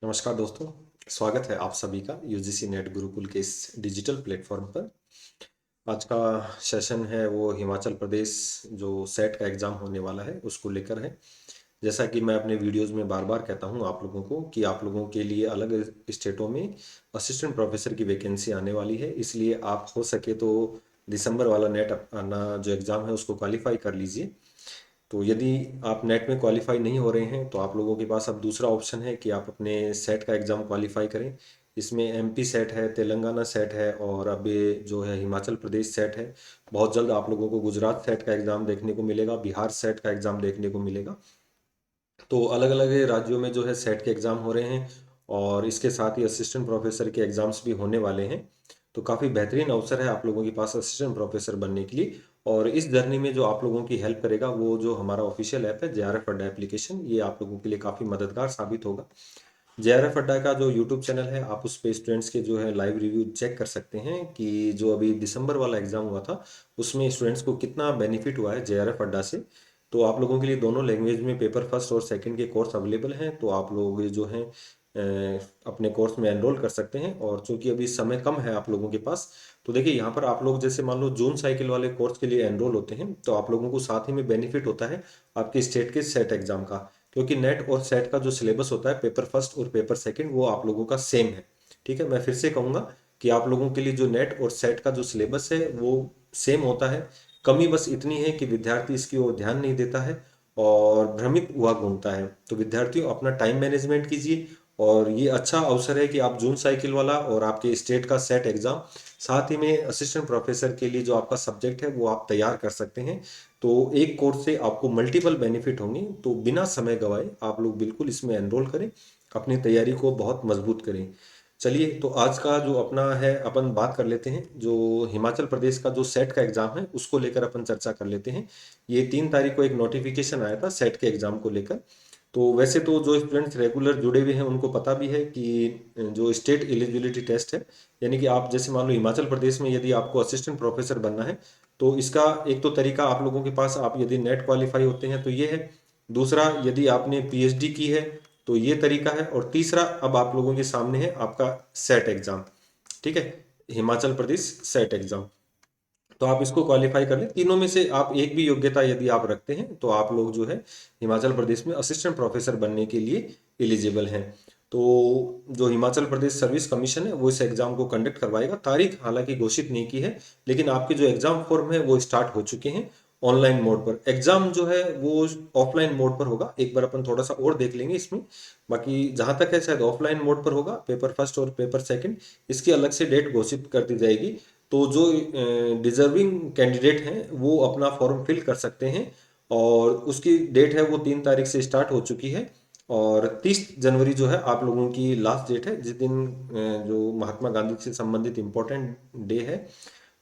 नमस्कार दोस्तों। स्वागत है आप सभी का यूजीसी नेट गुरुकुल के इस डिजिटल प्लेटफॉर्म पर। आज का सेशन है वो हिमाचल प्रदेश जो सेट का एग्ज़ाम होने वाला है उसको लेकर है। जैसा कि मैं अपने वीडियोस में बार बार कहता हूं आप लोगों को कि आप लोगों के लिए अलग स्टेटों में असिस्टेंट प्रोफेसर की वैकेंसी आने वाली है, इसलिए आप हो सके तो दिसंबर वाला नेट अपना जो एग्ज़ाम है उसको क्वालिफाई कर लीजिए। तो यदि आप नेट में क्वालिफाई नहीं हो रहे हैं तो आप लोगों के पास अब दूसरा ऑप्शन है कि आप अपने सेट का एग्ज़ाम क्वालिफाई करें। इसमें एमपी सेट है, तेलंगाना सेट है और अब ये जो है हिमाचल प्रदेश सेट है। बहुत जल्द आप लोगों को गुजरात सेट का एग्ज़ाम देखने को मिलेगा, बिहार सेट का एग्ज़ाम देखने को मिलेगा। तो अलग अलग राज्यों में जो है सेट के एग्ज़ाम हो रहे हैं और इसके साथ ही असिस्टेंट प्रोफेसर के एग्ज़ाम्स भी होने वाले हैं। तो काफ़ी बेहतरीन अवसर है आप लोगों के पास असिस्टेंट प्रोफेसर बनने के लिए। और इस जर्नी में जो आप लोगों की हेल्प करेगा वो जो हमारा ऑफिशियल ऐप है जेआरएफ अड्डा एप्लीकेशन, ये आप लोगों के लिए काफ़ी मददगार साबित होगा। जेआरएफ अड्डा का जो यूट्यूब चैनल है आप उस पे स्टूडेंट्स के जो है लाइव रिव्यू चेक कर सकते हैं कि जो अभी दिसंबर वाला एग्ज़ाम हुआ था उसमें स्टूडेंट्स को कितना बेनिफिट हुआ है जेआरएफ अड्डा से। तो आप लोगों के लिए दोनों लैंग्वेज में पेपर फर्स्ट और सेकंड के कोर्स अवेलेबल हैं, तो आप लोग जो हैं अपने कोर्स में एनरोल कर सकते हैं। और चूंकि अभी समय कम है आप लोगों के पास, तो देखिए यहाँ पर आप लोग जैसे मान लो जून साइकिल वाले कोर्स के लिए एनरोल होते हैं तो आप लोगों को साथ ही में बेनिफिट होता है आपके स्टेट के सेट एग्जाम का। क्योंकि नेट और सेट का जो सिलेबस होता है पेपर फर्स्ट और पेपर सेकंड वो आप लोगों का सेम है। ठीक है, मैं फिर से कहूँगा कि आप लोगों के लिए जो नेट और सेट का जो सिलेबस है वो सेम होता है। कमी बस इतनी है कि विद्यार्थी इसकी ओर ध्यान नहीं देता है और भ्रमित हुआ घूमता है। तो विद्यार्थियों अपना टाइम मैनेजमेंट कीजिए और ये अच्छा अवसर है कि आप जून साइकिल वाला और आपके स्टेट का सेट एग्जाम साथ ही में असिस्टेंट प्रोफेसर के लिए जो आपका सब्जेक्ट है वो आप तैयार कर सकते हैं। तो एक कोर्स से आपको मल्टीपल बेनिफिट होंगे, तो बिना समय गवाए आप लोग बिल्कुल इसमें एनरोल करें, अपनी तैयारी को बहुत मजबूत करें। चलिए, तो आज का जो अपना है अपन बात कर लेते हैं जो हिमाचल प्रदेश का जो सेट का एग्जाम है उसको लेकर अपन चर्चा कर लेते हैं। ये 3 तारीख को एक नोटिफिकेशन आया था सेट के एग्जाम को लेकर। तो वैसे तो जो स्टूडेंट्स रेगुलर जुड़े हुए हैं उनको पता भी है कि जो स्टेट एलिजिबिलिटी टेस्ट है, यानी कि आप जैसे मान लो हिमाचल प्रदेश में यदि आपको असिस्टेंट प्रोफेसर बनना है तो इसका एक तो तरीका आप लोगों के पास, आप यदि नेट क्वालिफाई होते हैं तो ये है। दूसरा, यदि आपने पीएचडी की है तो ये तरीका है। और तीसरा अब आप लोगों के सामने है आपका सेट एग्जाम। ठीक है, हिमाचल प्रदेश सेट एग्जाम। तो आप इसको क्वालिफाई कर लें, तीनों में से आप एक भी योग्यता यदि आप रखते हैं तो आप लोग जो है हिमाचल प्रदेश में असिस्टेंट प्रोफेसर बनने के लिए एलिजिबल हैं। तो जो हिमाचल प्रदेश सर्विस कमीशन है वो इस एग्जाम को कंडक्ट करवाएगा। तारीख हालांकि घोषित नहीं की है, लेकिन आपके जो एग्जाम फॉर्म है वो स्टार्ट हो चुके हैं ऑनलाइन मोड पर। एग्जाम जो है वो ऑफलाइन मोड पर होगा, एक बार अपन थोड़ा सा और देख लेंगे इसमें। बाकी जहां तक है शायद ऑफलाइन मोड पर होगा पेपर फर्स्ट और पेपर सेकंड, इसकी अलग से डेट घोषित कर दी जाएगी। तो जो डिजर्विंग कैंडिडेट हैं वो अपना फॉर्म फिल कर सकते हैं और उसकी डेट है वो 3 तारीख से स्टार्ट हो चुकी है। और 30 जनवरी जो है आप लोगों की लास्ट डेट है, जिस दिन जो महात्मा गांधी से संबंधित इम्पोर्टेंट डे है।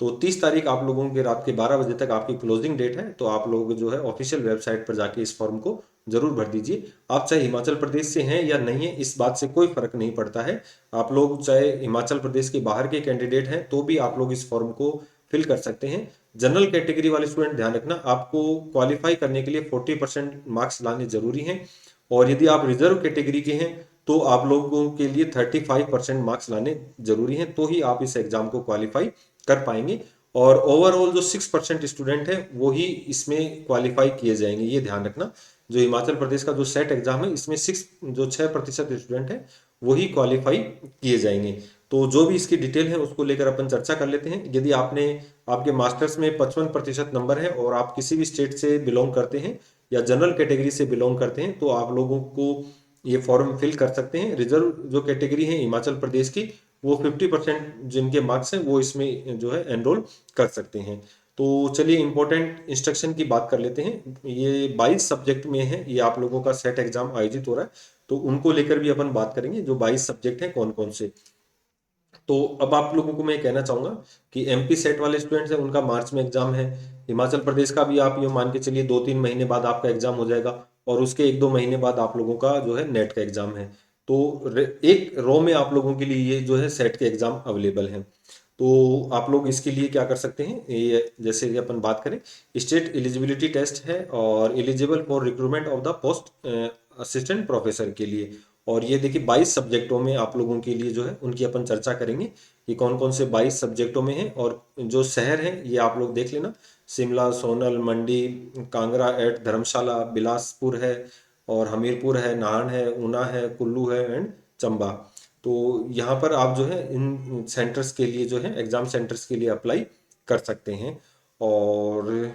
तो 30 तारीख आप लोगों के रात के 12 बजे तक आपकी क्लोजिंग डेट है। तो आप लोग जो है ऑफिशियल वेबसाइट पर जाके इस फॉर्म को जरूर भर दीजिए। आप चाहे हिमाचल प्रदेश से हैं या नहीं है इस बात से कोई फर्क नहीं पड़ता है। आप लोग चाहे हिमाचल प्रदेश के बाहर के कैंडिडेट हैं तो भी आप लोग इस फॉर्म को फिल कर सकते हैं। जनरल कैटेगरी वाले स्टूडेंट ध्यान रखना, आपको क्वालिफाई करने के लिए 40% मार्क्स लाने जरूरी हैं। और यदि आप रिजर्व कैटेगरी के हैं तो आप लोगों के लिए 35% मार्क्स लाने जरूरी हैं, तो ही आप इस एग्जाम को क्वालिफाई कर पाएंगे। और ओवरऑल जो 6% स्टूडेंट है वो ही इसमें क्वालिफाई किए जाएंगे, ये ध्यान रखना। जो हिमाचल प्रदेश का जो सेट एग्जाम है इसमें 6% स्टूडेंट है वही क्वालिफाई किए जाएंगे। तो जो भी इसकी डिटेल है उसको लेकर अपन चर्चा कर लेते हैं। यदि आपने आपके मास्टर्स में 55% नंबर है और आप किसी भी स्टेट से बिलोंग करते हैं या जनरल कैटेगरी से बिलोंग करते हैं तो आप लोगों को ये फॉर्म फिल कर सकते हैं। रिजर्व जो कैटेगरी है हिमाचल प्रदेश की, वो 50% जिनके मार्क्स हैं वो इसमें जो है एनरोल कर सकते हैं। तो चलिए इंपॉर्टेंट इंस्ट्रक्शन की बात कर लेते हैं। ये 22 सब्जेक्ट में है, ये आप लोगों का सेट एग्जाम आयोजित हो रहा है, तो उनको लेकर भी अपन बात करेंगे जो 22 सब्जेक्ट हैं कौन कौन से। तो अब आप लोगों को मैं कहना चाहूंगा कि एमपी सेट वाले स्टूडेंट्स हैं उनका मार्च में एग्जाम है। हिमाचल प्रदेश का भी आप ये मान के चलिए 2-3 महीने बाद आपका एग्जाम हो जाएगा और उसके 1-2 महीने बाद आप लोगों का जो है नेट का एग्जाम है। तो एक रो में आप लोगों के लिए ये जो है सेट के एग्जाम अवेलेबल हैं। तो आप लोग इसके लिए क्या कर सकते हैं, ये जैसे कि अपन बात करें, स्टेट एलिजिबिलिटी टेस्ट है और eligible for recruitment of the post assistant professor के लिए। और ये देखिए 22 सब्जेक्टों में आप लोगों के लिए जो है उनकी अपन चर्चा करेंगे कि कौन कौन से 22 सब्जेक्टों में हैं। और जो शहर हैं ये आप लोग देख लेना, शिमला, सोनल, मंडी, कांगड़ा एट धर्मशाला, बिलासपुर है, और हमीरपुर है, नाहन है, ऊना है, कुल्लू है एंड चंबा। तो यहाँ पर आप जो है इन सेंटर्स के लिए जो है एग्जाम सेंटर्स के लिए अप्लाई कर सकते हैं। और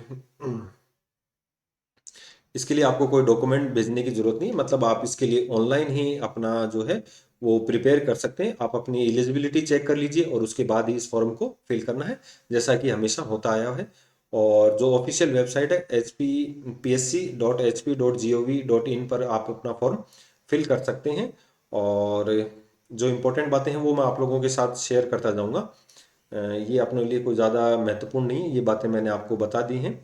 इसके लिए आपको कोई डॉक्यूमेंट भेजने की जरूरत नहीं, मतलब आप इसके लिए ऑनलाइन ही अपना जो है वो प्रिपेयर कर सकते हैं। आप अपनी एलिजिबिलिटी चेक कर लीजिए और उसके बाद ही इस फॉर्म को फिल करना है, जैसा कि हमेशा होता आया है। और जो ऑफिशियल वेबसाइट है hppsc.hp.gov.in पर आप अपना फॉर्म फिल कर सकते हैं। और जो इम्पोर्टेंट बातें हैं वो मैं आप लोगों के साथ शेयर करता जाऊँगा। ये अपने लिए कोई ज़्यादा महत्वपूर्ण नहीं है, ये बातें मैंने आपको बता दी हैं।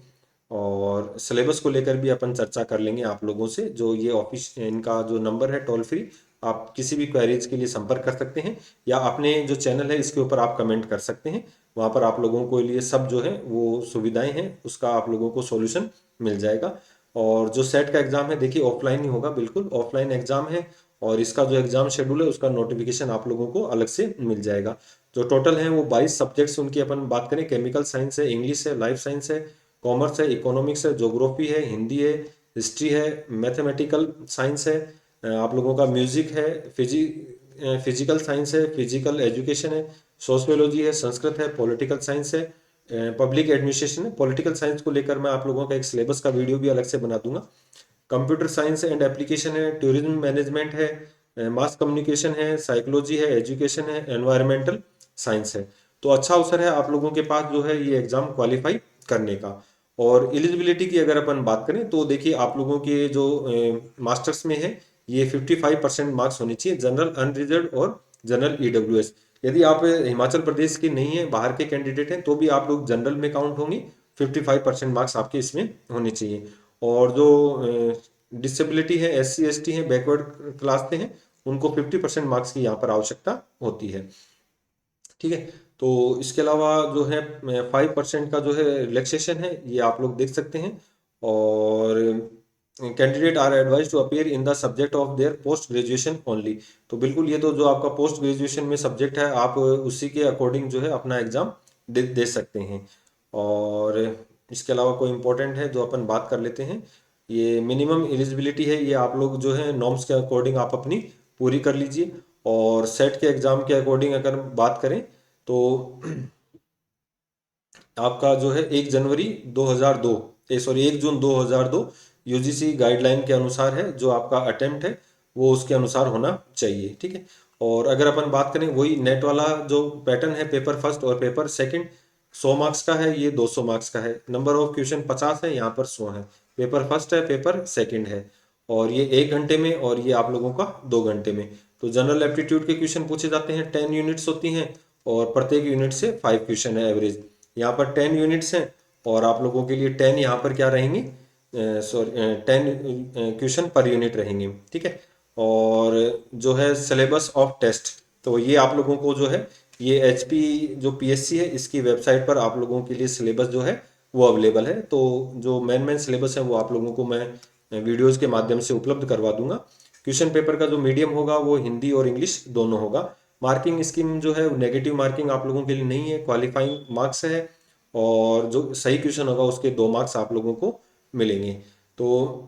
और सिलेबस को लेकर भी अपन चर्चा कर लेंगे आप लोगों से। जो ये ऑफिस इनका जो नंबर है टोल फ्री, आप किसी भी क्वेरीज के लिए संपर्क कर सकते हैं, या अपने जो चैनल है इसके ऊपर आप कमेंट कर सकते हैं। वहाँ पर आप लोगों को लिए सब जो है वो सुविधाएं हैं, उसका आप लोगों को सॉल्यूशन मिल जाएगा। और जो सेट का एग्ज़ाम है देखिए ऑफलाइन ही होगा, बिल्कुल ऑफलाइन एग्ज़ाम है। और इसका जो एग्ज़ाम शेड्यूल है उसका नोटिफिकेशन आप लोगों को अलग से मिल जाएगा। जो टोटल है वो 22 सब्जेक्ट्स उनकी अपन बात करें, केमिकल साइंस है, इंग्लिश है, लाइफ साइंस है, कॉमर्स है, इकोनॉमिक्स है, ज्योग्राफी है, हिंदी है, हिस्ट्री है, मैथमेटिकल साइंस है, आप लोगों का म्यूजिक है, फिजिकल साइंस है, फिजिकल एजुकेशन है, सोशियोलॉजी है, संस्कृत है, पॉलिटिकल साइंस है, पब्लिक एडमिनिस्ट्रेशन है। पॉलिटिकल साइंस को लेकर मैं आप लोगों का एक सिलेबस का वीडियो भी अलग से बना दूंगा। कंप्यूटर साइंस एंड एप्लीकेशन है, टूरिज्म मैनेजमेंट है, मास कम्युनिकेशन है, साइकोलॉजी है, एजुकेशन है, एनवायरमेंटल साइंस है। तो अच्छा अवसर है आप लोगों के पास जो है ये एग्जाम क्वालिफाई करने का। और एलिजिबिलिटी की अगर अपन बात करें तो देखिए आप लोगों के जो मास्टर्स में है ये 55% मार्क्स होने चाहिए, जनरल अनरिजर्व और जनरल ईडब्ल्यूएस। यदि आप हिमाचल प्रदेश के नहीं है, बाहर के कैंडिडेट हैं, तो भी आप लोग जनरल में काउंट होंगे। 55% मार्क्स आपके इसमें होने चाहिए। और जो डिसेबिलिटी है, SC ST है, बैकवर्ड क्लास के हैं, उनको 50% मार्क्स की यहाँ पर आवश्यकता होती है। ठीक है। तो इसके अलावा जो है 5% का जो है रिलैक्सेशन है, ये आप लोग देख सकते हैं। और candidate are advise to appear in the subject of their post graduation only. तो बिल्कुल ये तो जो आपका पोस्ट ग्रेजुएशन में सब्जेक्ट है आप उसी के अकॉर्डिंग जो है अपना एग्जाम दे सकते हैं। और इसके अलावा कोई इम्पोर्टेंट है जो अपन बात कर लेते हैं, ये मिनिमम एलिजिबिलिटी है, ये आप लोग जो है नॉर्म्स के अकॉर्डिंग आप अपनी पूरी कर लीजिए। और सेट के एग्ज़ाम के अकॉर्डिंग अगर बात करें तो आपका जो है 1 जनवरी 2002 सॉरी 1 जून 2002 यूजीसी गाइडलाइन के अनुसार है, जो आपका अटेम्प्ट है वो उसके अनुसार होना चाहिए। ठीक है। और अगर अपन बात करें वही नेट वाला जो पैटर्न है, पेपर फर्स्ट और पेपर सेकंड 100 मार्क्स का है, ये 200 मार्क्स का है। नंबर ऑफ क्वेश्चन 50 है, यहाँ पर 100 है। पेपर फर्स्ट है, पेपर सेकंड है, और ये 1 घंटे में, और ये आप लोगों का 2 घंटे में। तो जनरल एप्टीट्यूड के क्वेश्चन पूछे जाते हैं, 10 यूनिट्स होती हैं, और प्रत्येक यूनिट से 5 क्वेश्चन है एवरेज। यहाँ पर 10 यूनिट्स हैं, और आप लोगों के लिए 10 यहाँ पर क्या रहेंगी, सॉरी 10 क्वेश्चन पर यूनिट रहेंगे। ठीक है। और जो है सिलेबस ऑफ टेस्ट, तो ये आप लोगों को जो है ये HP जो PSC है इसकी वेबसाइट पर आप लोगों के लिए सिलेबस जो है वो अवेलेबल है। तो जो मेन सिलेबस है वो आप लोगों को मैं वीडियोज़ के माध्यम से उपलब्ध करवा दूंगा। क्वेश्चन पेपर का जो मीडियम होगा वो हिंदी और इंग्लिश दोनों होगा। मार्किंग स्कीम जो है नेगेटिव मार्किंग आप लोगों के लिए नहीं है, क्वालिफाइंग मार्क्स है। और जो सही क्वेश्चन होगा उसके 2 मार्क्स आप लोगों को मिलेंगे। तो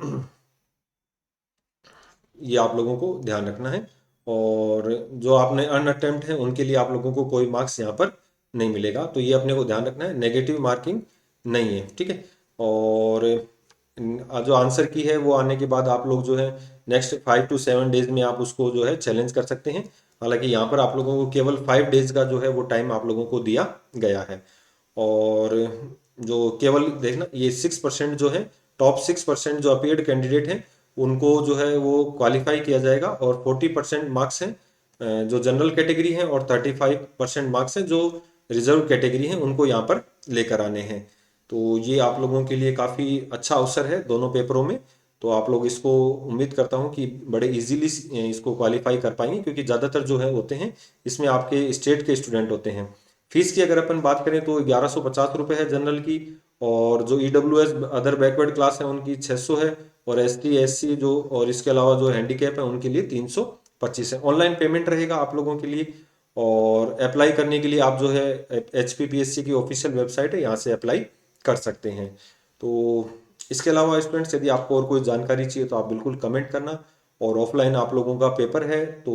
ये आप लोगों को ध्यान रखना है। और जो आपने अनअटेम्प्ट है उनके लिए आप लोगों को कोई मार्क्स यहाँ पर नहीं मिलेगा, तो ये अपने को ध्यान रखना है, नेगेटिव मार्किंग नहीं है। ठीक है। और जो आंसर की है वो आने के बाद आप लोग जो है नेक्स्ट 5 to 7 डेज में आप उसको जो है चैलेंज कर सकते हैं। हालांकि यहाँ पर आप लोगों को केवल 5 डेज का जो है वो टाइम आप लोगों को दिया गया है। और जो केवल देखना ये 6% जो है, टॉप 6% जो अपीयर्ड कैंडिडेट हैं उनको जो है वो क्वालिफाई किया जाएगा। और 40% मार्क्स हैं जो जनरल कैटेगरी हैं, और 35% मार्क्स हैं जो रिजर्व कैटेगरी हैं, उनको यहाँ पर लेकर आने हैं। तो ये आप लोगों के लिए काफ़ी अच्छा अवसर है दोनों पेपरों में। तो आप लोग इसको उम्मीद करता हूँ कि बड़े इजीली इसको क्वालिफाई कर पाएंगे, क्योंकि ज़्यादातर जो है होते हैं इसमें आपके स्टेट के स्टूडेंट होते हैं। फीस की अगर अपन बात करें तो 1150 रुपये है जनरल की। और जो EWS अदर बैकवर्ड क्लास है उनकी 600 है। और ST SC जो और इसके अलावा जो हैंडीकैप है उनके लिए 300 25 है। ऑनलाइन पेमेंट रहेगा आप लोगों के लिए, और अप्लाई करने के लिए आप जो है HPPSC की ऑफिशियल वेबसाइट है, यहाँ से अप्लाई कर सकते हैं। तो इसके अलावा स्टूडेंट्स, यदि आपको और कोई जानकारी चाहिए तो आप बिल्कुल कमेंट करना। और ऑफलाइन आप लोगों का पेपर है तो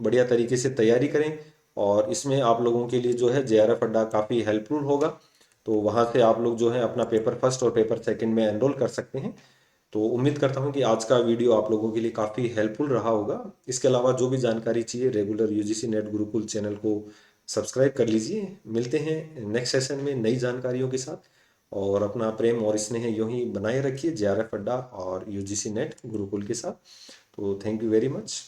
बढ़िया तरीके से तैयारी करें, और इसमें आप लोगों के लिए जो है JRF अड्डा काफ़ी हेल्पफुल होगा। तो वहाँ से आप लोग जो है अपना पेपर फर्स्ट और पेपर सेकंड में एनरोल कर सकते हैं। तो उम्मीद करता हूँ कि आज का वीडियो आप लोगों के लिए काफ़ी हेल्पफुल रहा होगा। इसके अलावा जो भी जानकारी चाहिए, regular UGC net Gurukul channel को सब्सक्राइब कर लीजिए। मिलते हैं नेक्स्ट सेशन में नई जानकारियों के साथ, और अपना प्रेम और स्नेह यूं ही बनाए रखिए JRF अड्डा और UGC नेट गुरुकुल के साथ। तो थैंक यू वेरी मच।